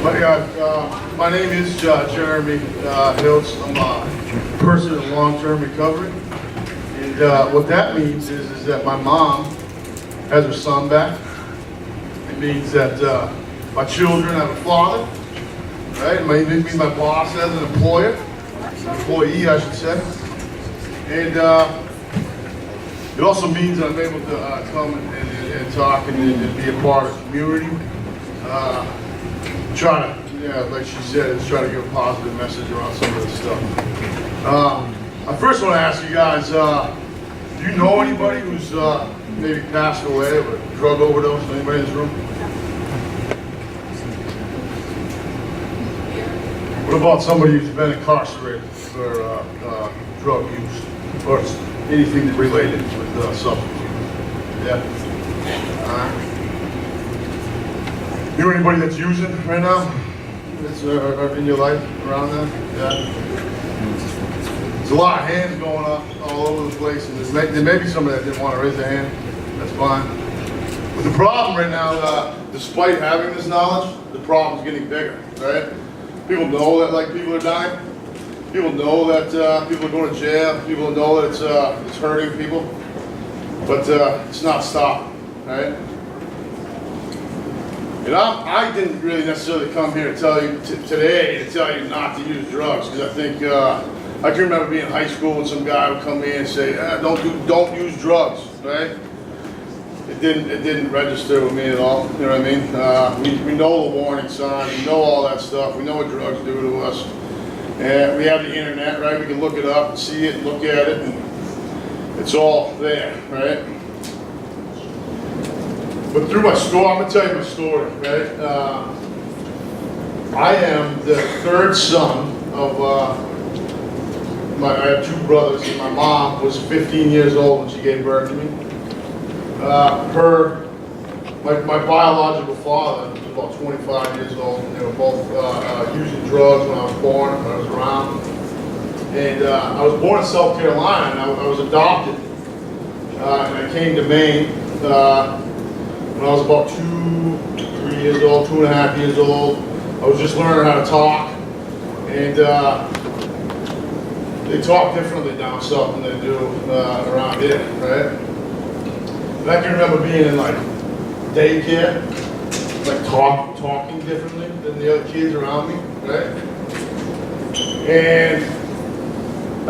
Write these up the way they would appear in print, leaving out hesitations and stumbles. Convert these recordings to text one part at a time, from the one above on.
My name is Jeremy Hiltz. I'm a person in long-term recovery. And what that means is that my mom has her son back. It means that my children have a father, right? It means my boss has an employer, employee I should say. And it also means that I'm able to come and talk and be a part of the community. Try to, like she said, is try to give a positive message around some of this stuff. I first want to ask you guys, do you know anybody who's maybe passed away of a drug overdose? Anybody in this room? What about somebody who's been incarcerated for drug use or anything related with substance use? Yeah. You know anybody that's using right now? That's in your life around that? Yeah. There's a lot of hands going up all over the place, and there may be somebody that didn't want to raise their hand. That's fine. But the problem right now, despite having this knowledge, the problem's getting bigger, right? People know that people are dying. People know that people are going to jail. People know that it's hurting people, but it's not stopping, right? And I didn't really necessarily come here to tell you today to tell you not to use drugs, because I think I can remember being in high school and some guy would come in and say, don't use drugs, right? It didn't register with me at all. You know what I mean? We know the warning signs, we know all that stuff, we know what drugs do to us, and we have the internet, right? We can look it up and see it and look at it, and it's all there, right? But through my story, I'm gonna tell you my story, right? I am the third son of I have two brothers, and my mom was 15 years old when she gave birth to me. My biological father was about 25 years old, and they were both using drugs when I was born, when I was around. And I was born in South Carolina, and I was adopted, and I came to Maine when I was about 3 years old, 2.5 years old. I was just learning how to talk, and they talk differently down south than they do around here, right? And I can remember being in daycare, talking differently than the other kids around me, right? And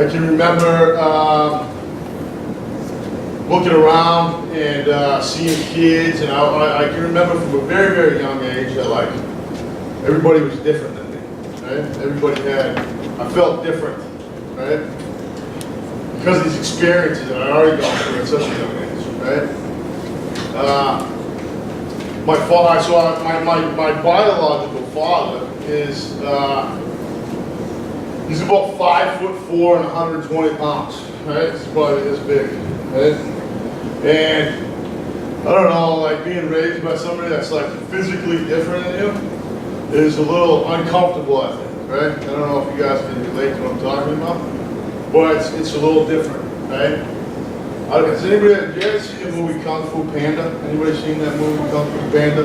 I can remember looking around and seeing kids, and I can remember from a very, very young age that everybody was different than me, right? Everybody I felt different, right? Because of these experiences that I already gone through at such a young age, right? My biological father is, he's about 5'4" and 120 pounds, right? He's probably this big, right? And I don't know, being raised by somebody that's physically different than you is a little uncomfortable, I think, right? I don't know if you guys can relate to what I'm talking about, but it's a little different, right? Has anybody ever seen the movie Kung Fu Panda? Anybody seen that movie, Kung Fu Panda?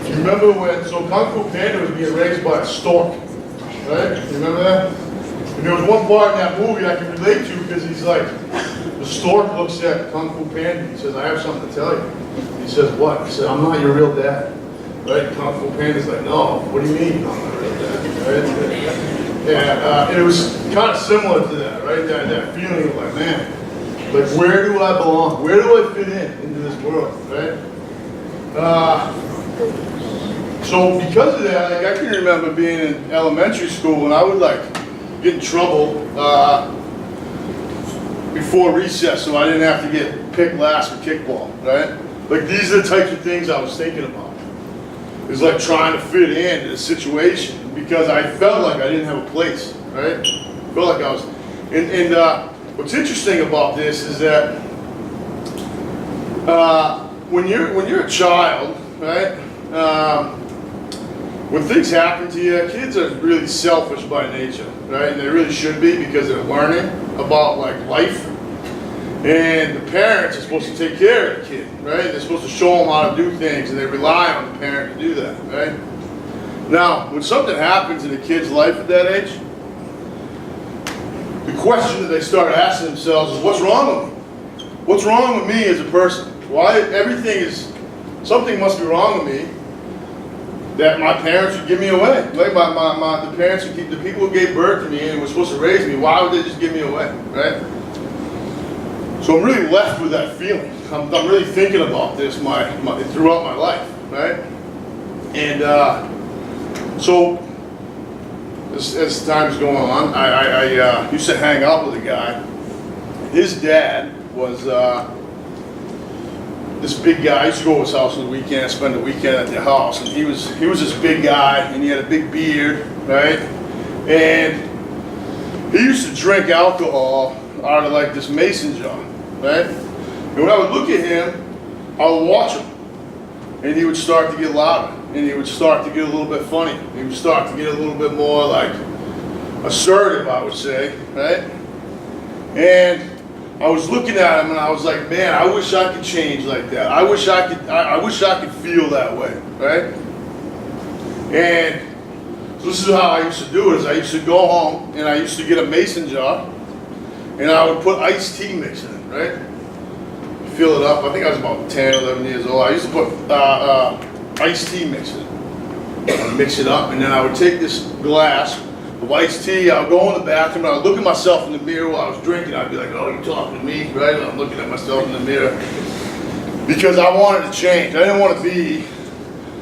You remember when, Kung Fu Panda was being raised by a stork, right? You remember that? And there was one part in that movie I can relate to, because he's the stork looks at Kung Fu Panda, he says, I have something to tell you. He says, what? He said, I'm not your real dad. Right? Kung Fu Panda's like, no, what do you mean I'm not your real dad? Right? Yeah, it was kind of similar to that, right? That feeling of man, where do I belong? Where do I fit into this world, right? So because of that, I can remember being in elementary school, and I would get in trouble before recess, so I didn't have to get picked last for kickball, right? These are the types of things I was thinking about. It was trying to fit into the situation, because I felt like I didn't have a place, right? I felt like I was, and what's interesting about this is that when you're a child, right? When things happen to you, kids are really selfish by nature, right? And they really should be, because they're learning about life. And the parents are supposed to take care of the kid, right? They're supposed to show them how to do things, and they rely on the parent to do that, right? Now, when something happens in a kid's life at that age, the question that they start asking themselves is, what's wrong with me? What's wrong with me as a person? Why something must be wrong with me that my parents would give me away. Like the parents, the people who gave birth to me and were supposed to raise me, why would they just give me away, right? So I'm really left with that feeling. I'm really thinking about this throughout my life, right? And so as time's going on, I used to hang out with a guy. His dad was this big guy. I used to go to his house on the weekend and spend the weekend at the house. And he was this big guy, and he had a big beard, right? And he used to drink alcohol out of like this mason jar, right? And when I would look at him, I would watch him, and he would start to get louder, and he would start to get a little bit funny. He would start to get a little bit more like assertive, I would say, right? And I was looking at him and I was like, man, I wish I could change like that. I wish I could feel that way, right? And so this is how I used to do it. Is I used to go home and I used to get a mason jar and I would put iced tea mix in it, right? Fill it up. I think I was about 10, 11 years old. I used to put iced tea mix in it. I'd mix it up, and then I would take this glass of iced tea, I would go in the bathroom, and I would look at myself in the mirror while I was drinking. I'd be like, oh, you talking to me, right? And I'm looking at myself in the mirror. Because I wanted to change. I didn't want to be,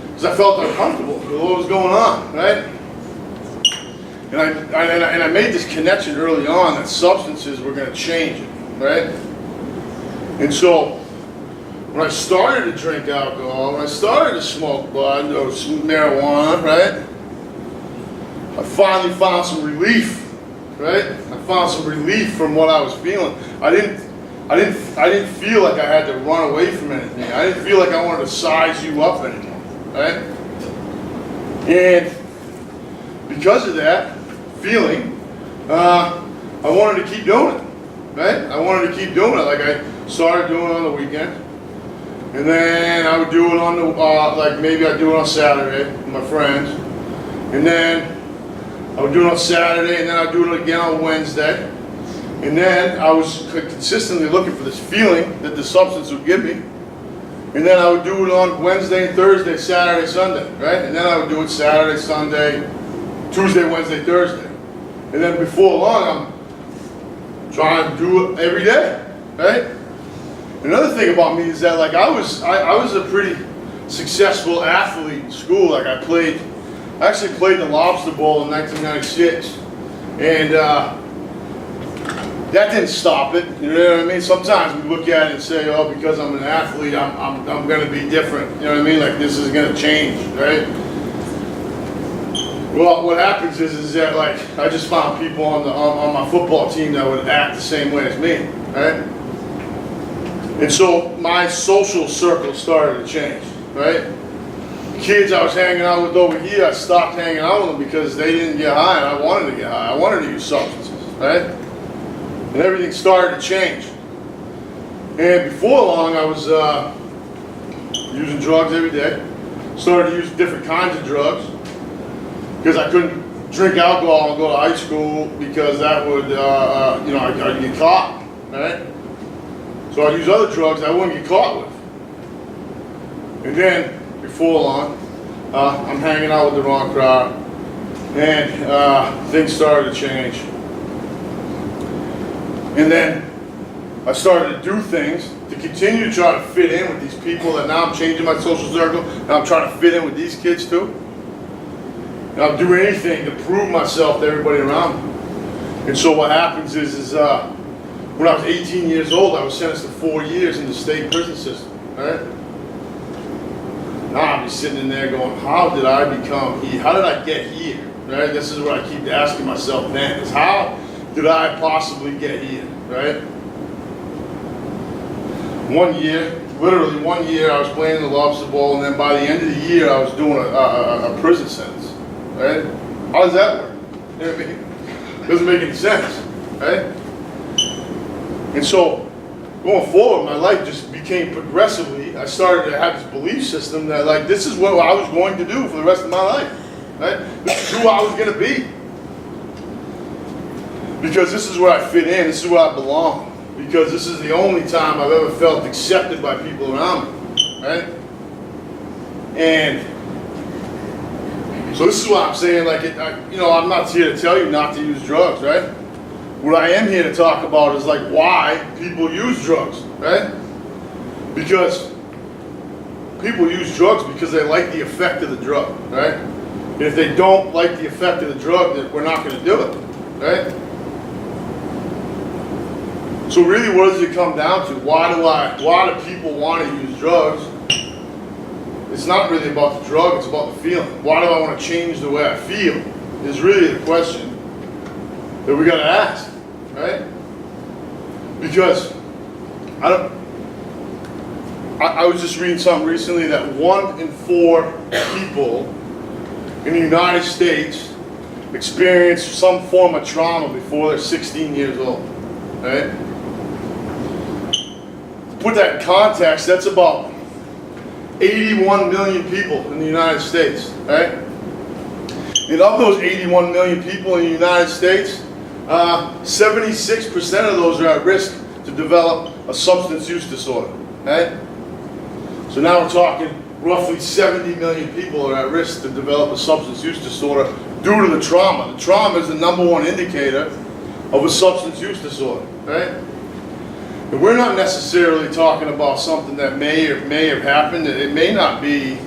because I felt uncomfortable with what was going on, right? And I made this connection early on that substances were going to change it, right? And so, when I started to drink alcohol, when I started to smoke bud or marijuana, right? I finally found some relief, right? I found some relief from what I was feeling. I didn't feel like I had to run away from anything. I didn't feel like I wanted to size you up anymore, right? And because of that feeling, I wanted to keep doing it, right? I wanted to keep doing it. Like I started doing it on the weekend, and then I would do it on the like maybe I'd do it on Saturday with my friends, and then I would do it on Saturday, and then I'd do it again on Wednesday. And then I was consistently looking for this feeling that the substance would give me. And then I would do it on Wednesday and Thursday, Saturday, Sunday, right? And then I would do it Saturday, Sunday, Tuesday, Wednesday, Thursday. And then before long, I'm trying to do it every day, right? Another thing about me is that like I was a pretty successful athlete in school. Like I actually played the Lobster Bowl in 1996, and that didn't stop it. You know what I mean? Sometimes we look at it and say, "Oh, because I'm an athlete, I'm going to be different." You know what I mean? Like this is going to change, right? Well, what happens is that like I just found people on my football team that would act the same way as me, right? And so my social circle started to change, right? Kids I was hanging out with over here, I stopped hanging out with them because they didn't get high and I wanted to get high. I wanted to use substances, right? And everything started to change. And before long, I was using drugs every day. Started to use different kinds of drugs because I couldn't drink alcohol and go to high school because that would, I'd get caught, right? So I'd use other drugs I wouldn't get caught with. And then, before long, I'm hanging out with the wrong crowd, and things started to change. And then I started to do things to continue to try to fit in with these people, and now I'm changing my social circle, and I'm trying to fit in with these kids too. And I'll do anything to prove myself to everybody around me. And so what happens is when I was 18 years old, I was sentenced to 4 years in the state prison system, right? Now I'm just sitting in there going, how did I become here? How did I get here? Right? This is what I keep asking myself then, is how did I possibly get here? Right? 1 year, literally 1 year, I was playing the Lobster Bowl, and then by the end of the year, I was doing a prison sentence. Right? How does that work? You know what I mean? It doesn't make any sense. Right? And so, going forward, my life just became progressively, I started to have this belief system that like this is what I was going to do for the rest of my life. right? This is who I was going to be. Because this is where I fit in, this is where I belong. Because this is the only time I've ever felt accepted by people around me, right? And so this is why I'm saying, like, I'm not here to tell you not to use drugs, right? What I am here to talk about is like why people use drugs, right? Because people use drugs because they like the effect of the drug, right? And if they don't like the effect of the drug, then we're not going to do it, right? So really, what does it come down to? Why do people want to use drugs? It's not really about the drug, it's about the feeling. Why do I want to change the way I feel? Is really the question that we got to ask, right? Because I was just reading something recently that 1 in 4 people in the United States experience some form of trauma before they're 16 years old, right? To put that in context, that's about 81 million people in the United States, right? And of those 81 million people in the United States, 76% of those are at risk to develop a substance use disorder, right? So now we're talking roughly 70 million people are at risk to develop a substance use disorder due to the trauma. The trauma is the #1 indicator of a substance use disorder, right? And we're not necessarily talking about something that may have happened. It may not be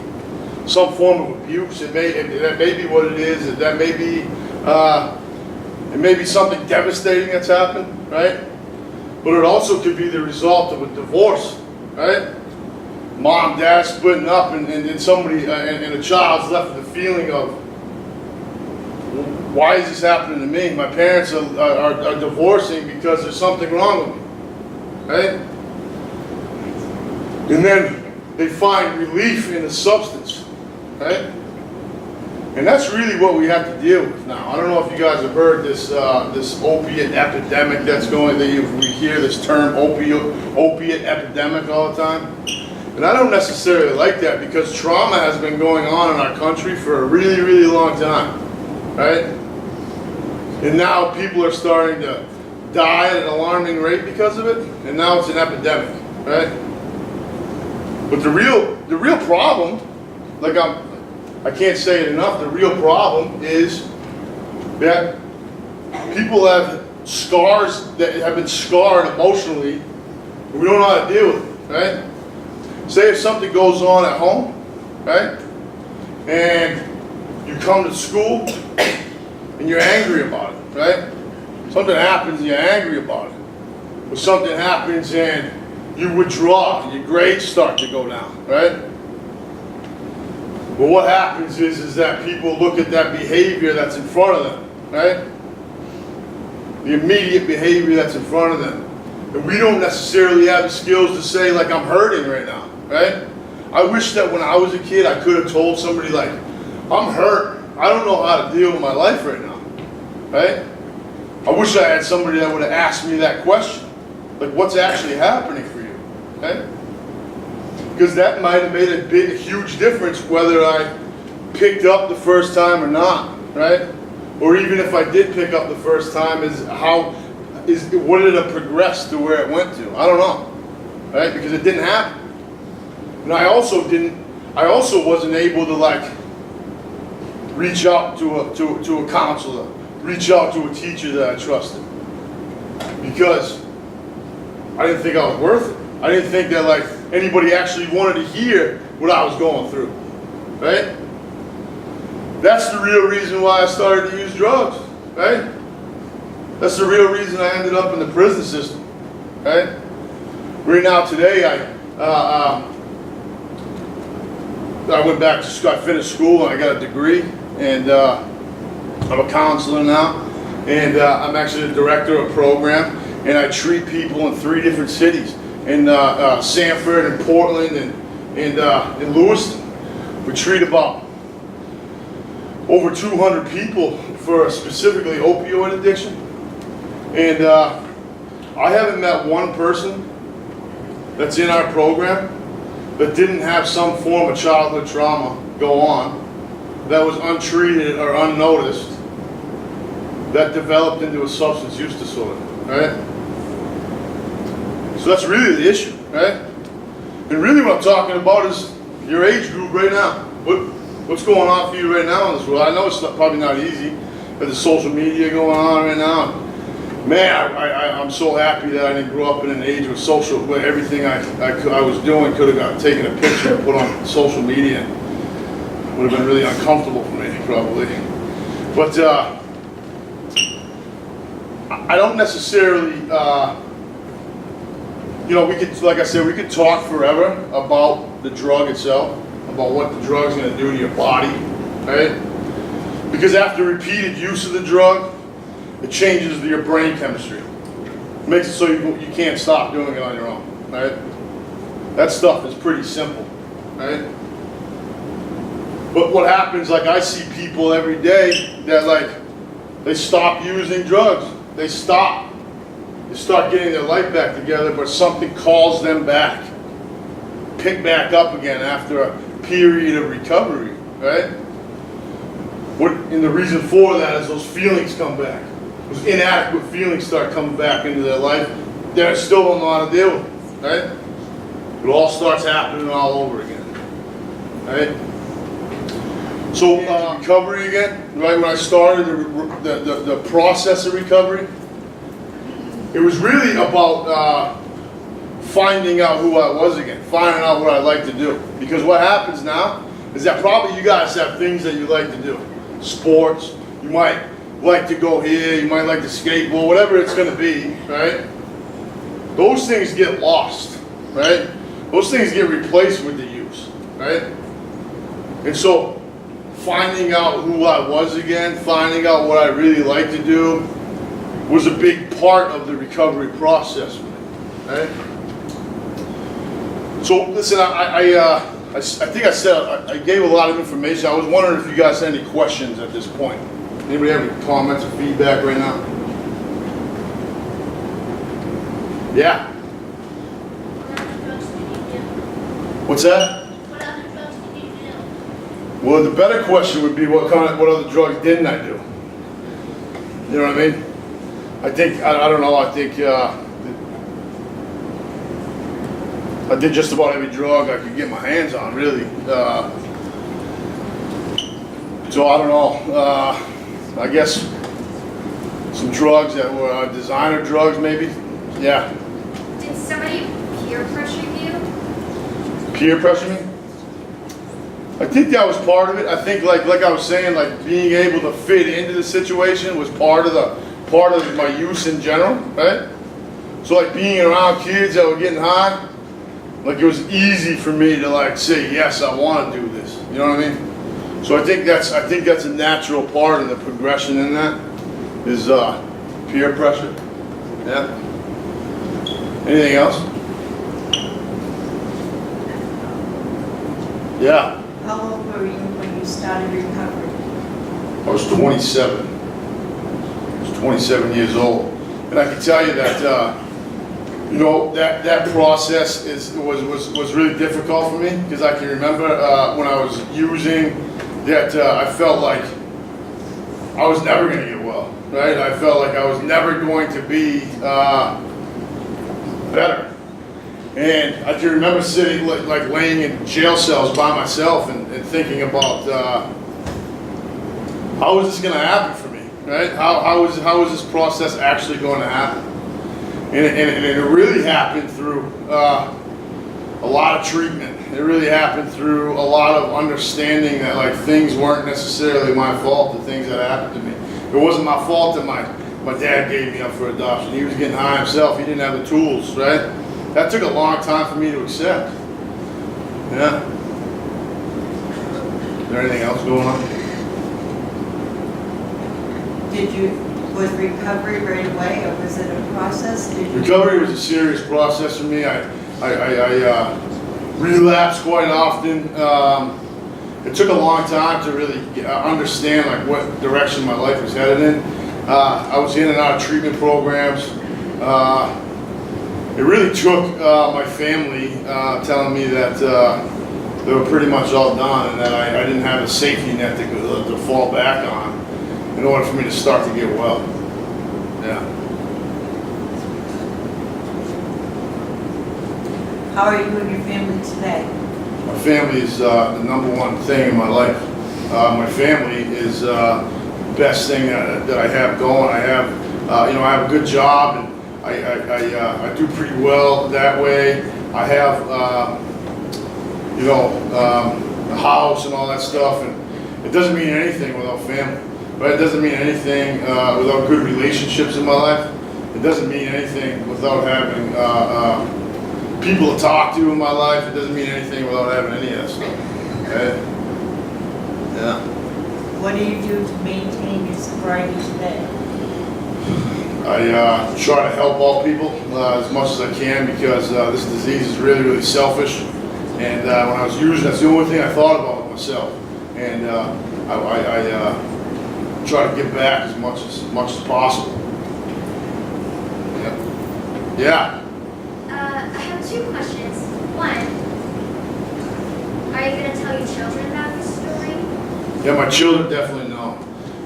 some form of abuse. That may be what it is. That may be it may be something devastating that's happened, right? But it also could be the result of a divorce, right? Mom, dad splitting up, and somebody and a child's left with the feeling of, why is this happening to me? My parents are divorcing because there's something wrong with me, right? And then they find relief in the substance, right? And that's really what we have to deal with now. I don't know if you guys have heard this opiate epidemic that's going. We hear this term opiate epidemic all the time. And I don't necessarily like that because trauma has been going on in our country for a really, really long time, right? And now people are starting to die at an alarming rate because of it, and now it's an epidemic, right? But the real problem, like I can't say it enough, the real problem is that people have scars that have been scarred emotionally, and we don't know how to deal with it, right? Say if something goes on at home, right, and you come to school and you're angry about it, right? Something happens and you're angry about it. Or something happens and you withdraw, and your grades start to go down, right? But what happens is that people look at that behavior that's in front of them, right? The immediate behavior that's in front of them. And we don't necessarily have the skills to say, like, I'm hurting right now, right? I wish that when I was a kid, I could have told somebody, like, I'm hurt. I don't know how to deal with my life right now, right? I wish I had somebody that would have asked me that question. Like, what's actually happening for you, right? Because that might have made a huge difference whether I picked up the first time or not, right? Or even if I did pick up the first time, would it have progressed to where it went to? I don't know, right? Because it didn't happen. And I also wasn't able to, like, reach out to a counselor, reach out to a teacher that I trusted, because I didn't think I was worth it. I didn't think that, like, anybody actually wanted to hear what I was going through, right? That's the real reason why I started to use drugs, right? That's the real reason I ended up in the prison system, right? Right now, today, I went back to school. I finished school and I got a degree, and I'm a counselor now, and I'm actually the director of a program, and I treat people in 3 different cities, in Sanford and Portland and in Lewiston. We treat about over 200 people for specifically opioid addiction, and I haven't met one person that's in our program that didn't have some form of childhood trauma go on that was untreated or unnoticed that developed into a substance use disorder, right? So that's really the issue, right? And really what I'm talking about is your age group right now. What's going on for you right now in this world? I know it's probably not easy, but there's social media going on right now. Man, I'm so happy that I didn't grow up in an age where everything I was doing could have got taken a picture and put on social media. It would have been really uncomfortable for me, probably. But I don't necessarily, you know, we could, like I said, we could talk forever about the drug itself, about what the drug's going to do to your body, right? Because after repeated use of the drug, it changes your brain chemistry. It makes it so you can't stop doing it on your own, right? That stuff is pretty simple, right? But what happens, like I see people every day that like, they stop using drugs. They stop. They start getting their life back together, but something calls them back. Pick back up again after a period of recovery, right? And the reason for that is those feelings come back. Those inadequate feelings start coming back into their life. They still don't know how to deal with it, right? It all starts happening all over again, right? So recovery again, right? When I started the process of recovery, it was really about finding out who I was again, finding out what I like to do. Because what happens now is that probably you guys have things that you like to do. Sports, you might like to go here, you might like to skateboard, whatever it's going to be, right? Those things get lost, right? Those things get replaced with the use, right? And so finding out who I was again, finding out what I really like to do was a big part of the recovery process for me, right? So listen, I think I said I gave a lot of information. I was wondering if you guys had any questions at this point. Anybody have any comments or feedback right now? Yeah. What's that? What other drugs did you do? Well, the better question would be what other drugs didn't I do? You know what I mean? I think I don't know. I think I did just about every drug I could get my hands on, really. So I don't know. I guess some drugs that were designer drugs, maybe. Yeah. Did somebody peer pressure you? Peer pressure me? I think that was part of it. I think, like I was saying, like being able to fit into the situation was part of my use in general, right? So like being around kids that were getting high, like it was easy for me to like say yes, I want to do this. You know what I mean? So I think that's a natural part of the progression in that is peer pressure. Yeah. Anything else? Yeah. How old were you when you started recovery? I was 27. I was 27 years old, and I can tell you that you know that process was really difficult for me because I can remember when I was using that I felt like I was never going to get well, right? I felt like I was never going to be better. And I can remember sitting like laying in jail cells by myself and thinking about how is this going to happen for me, right? How is this process actually going to happen? And it really happened through a lot of treatment. It really happened through a lot of understanding that like things weren't necessarily my fault, the things that happened to me. It wasn't my fault that my dad gave me up for adoption. He was getting high himself. He didn't have the tools, right? That took a long time for me to accept. Yeah. Is there anything else going on? Was recovery right away, or was it a process? Recovery was a serious process for me. I relapsed quite often. It took a long time to really understand like what direction my life was headed in. I was in and out of treatment programs. It really took my family telling me that they were pretty much all done, and that I didn't have a safety net to fall back on in order for me to start to get well. Yeah. How are you and your family today? My family is the number one thing in my life. My family is the best thing that I have going. I have, I have a good job, and I do pretty well that way. I have, a house and all that stuff, and it doesn't mean anything without family. Right? It doesn't mean anything without good relationships in my life. It doesn't mean anything without having people to talk to in my life. It doesn't mean anything without having any of that stuff. Okay? Yeah. What do you do to maintain your sobriety today? I try to help all people as much as I can, because this disease is really, really selfish. And when I was using, that's the only thing I thought about with myself. And I try to give back as much as possible. Yeah. Yeah. I have two questions. One, are you going to tell your children about this story? Yeah, my children definitely know.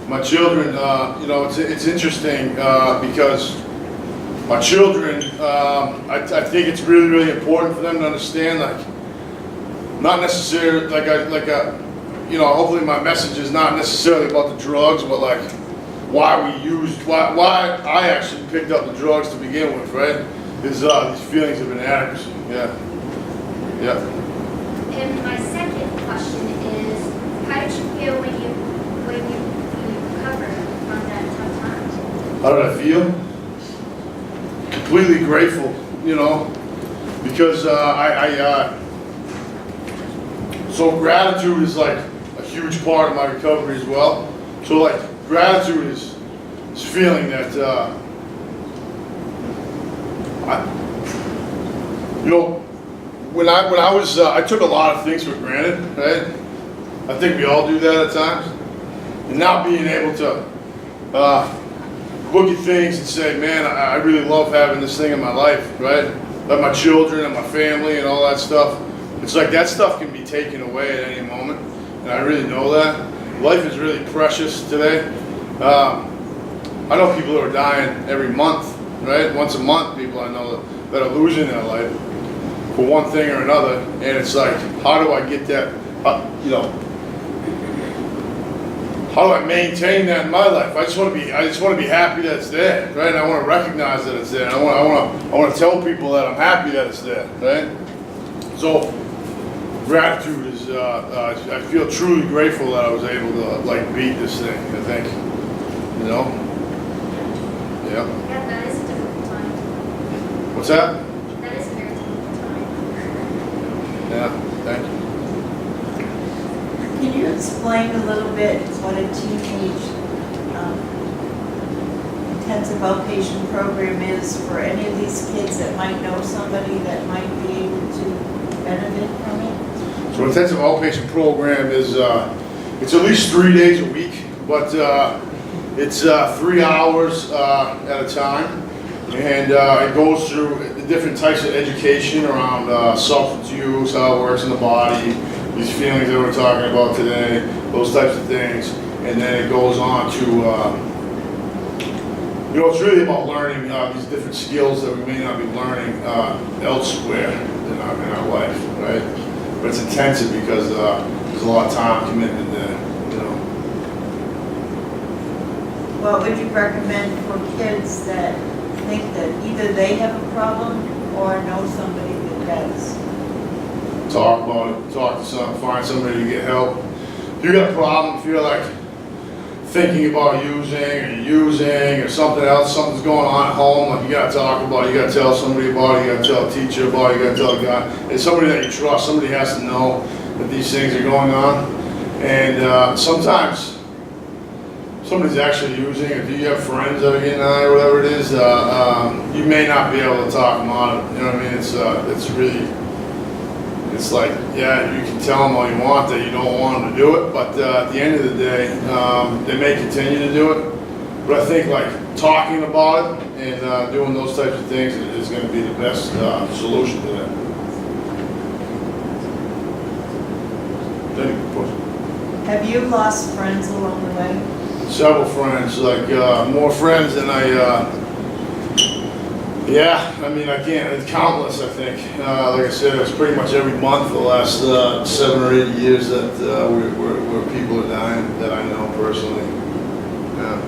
My children, it's interesting because my children, I think it's really, really important for them to understand, like, not necessarily, hopefully my message is not necessarily about the drugs, but like why I actually picked up the drugs to begin with, right? Is these feelings of inadequacy. Yeah. Yeah. And my second question is, how did you feel when you recovered from that tough time? How did I feel? Completely grateful, because so gratitude is like a huge part of my recovery as well. So like gratitude is feeling that, when I was, I took a lot of things for granted, right? I think we all do that at times. And now being able to look at things and say, man, I really love having this thing in my life, right? Like my children and my family and all that stuff. It's like that stuff can be taken away at any moment, and I really know that. Life is really precious today. I know people who are dying every month, right? Once a month, people I know that are losing their life for one thing or another, and it's like, how do I get that, how do I maintain that in my life? I just want to be happy that it's there, right? And I want to recognize that it's there. And I want to tell people that I'm happy that it's there, right? So gratitude is, I feel truly grateful that I was able to beat this thing, I think, Yeah. Yeah, that is a difficult time. What's that? That is a very difficult time. Yeah, thank you. Can you explain a little bit what a teenage intensive outpatient program is for any of these kids that might know somebody that might be able to benefit from it? So intensive outpatient program is, it's at least 3 days a week, but it's 3 hours at a time. And it goes through the different types of education around substance use, how it works in the body, these feelings that we're talking about today, those types of things. And then it goes on to, it's really about learning these different skills that we may not be learning elsewhere in our life, right? But it's intensive because there's a lot of time commitment there, What would you recommend for kids that think that either they have a problem or know somebody that does? Talk about it, find somebody to get help. If you got a problem, if you're like thinking about using or something else, something's going on at home, like you gotta talk about it, you gotta tell somebody about it, you gotta tell a teacher about it, you gotta tell a guy. It's somebody that you trust, somebody has to know that these things are going on. And sometimes somebody's actually using it. If you have friends that are getting high or whatever it is, you may not be able to talk them out of it. You know what I mean? It's really, it's like, yeah, you can tell them all you want that you don't want them to do it, but at the end of the day, they may continue to do it. But I think like talking about it and doing those types of things is going to be the best solution to that. Have you lost friends along the way? Several friends, like, more friends than yeah, I mean, I can't, it's countless, I think. Like I said, it's pretty much every month the last 7 or 8 years that where people are dying that I know personally. Yeah.